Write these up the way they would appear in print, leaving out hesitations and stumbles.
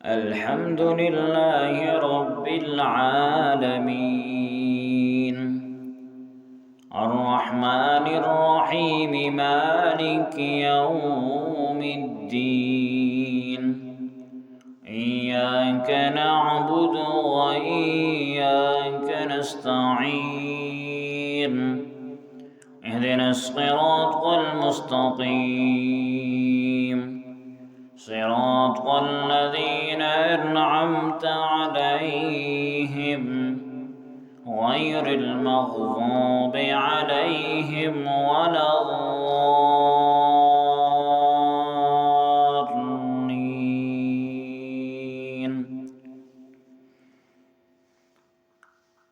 الحمد لله رب العالمين الرحمن الرحيم مالك يوم الدين إياك نعبد وإياك نستعين اهدنا الصراط المستقيم صراط الذين أنعمت عليهم غير المغضوب عليهم ولا الضالين.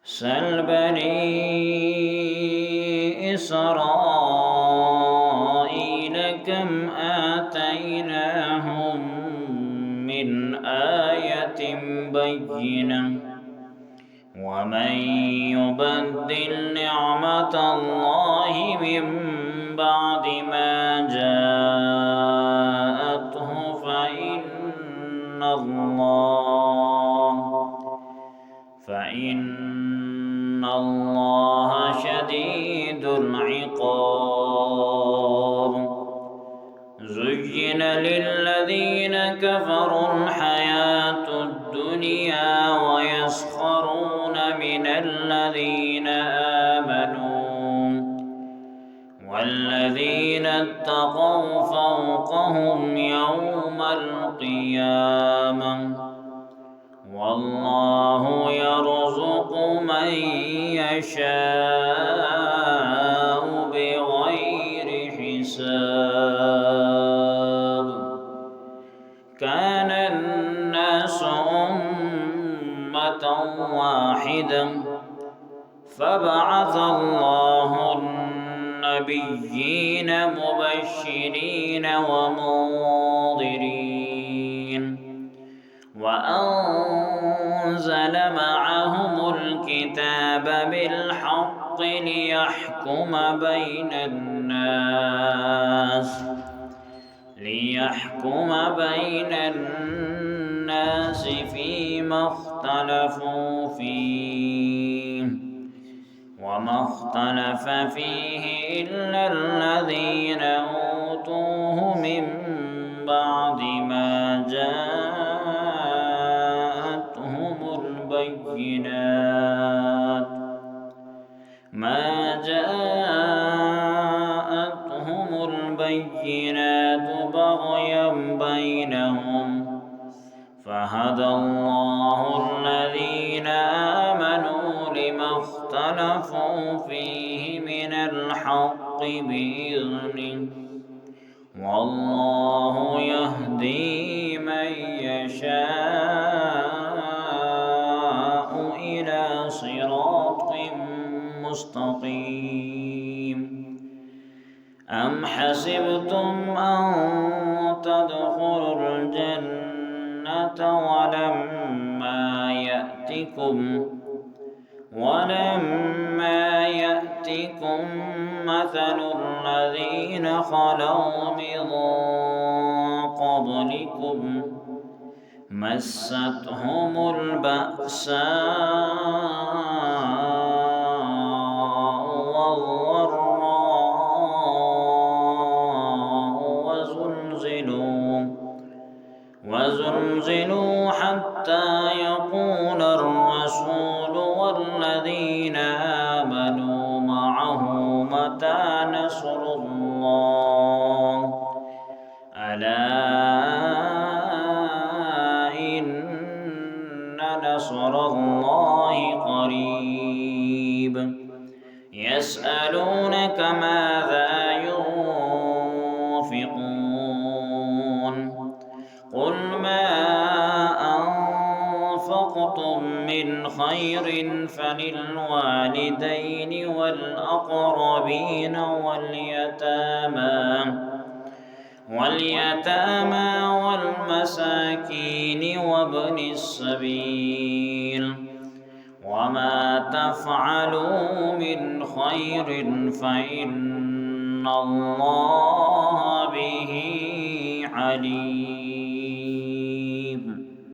سل بني إسرائيل كم آتيناهم من آية بينة ومن يبدل نعمة الله من بعد ما جاءته فإن الله شديد العقاب. زين للذين كفروا الحياة الدنيا ويسخرون من الذين آمنوا والذين اتقوا فوقهم يوم القيامة والله يرزق من يشاء بغير حساب. كان الناس أمة واحدة فبعث الله النبيين مبشرين ومنذرين وأنزل معهم الكتاب بالحق ليحكم بين الناس فيما اختلفوا فيه وما اختلف فيه إلا الذين أوتوه من بعد ما جاءتهم البينات بغيا بينهم فهدى الله الذين آمنوا لما اختلفوا فيه من الحق بإذنه والله يهدي من يشاء إلى صراط مستقيم. أم حسبتم أن تدخلوا الجنة ولما يأتكم مثل الذين خلوا من قبلكم مستهم البأساء والضراء وزلزلوا حتى يقول الرسول والذين آمنوا معه متى نصر الله ألا إن نصر الله قريب. يسألونك ماذا ينفقون قل ما أنفقتم من خير فللوالدين والأقربين واليتامى والمساكين وابن السبيل وما تفعلوا من خير فإن الله به عليم.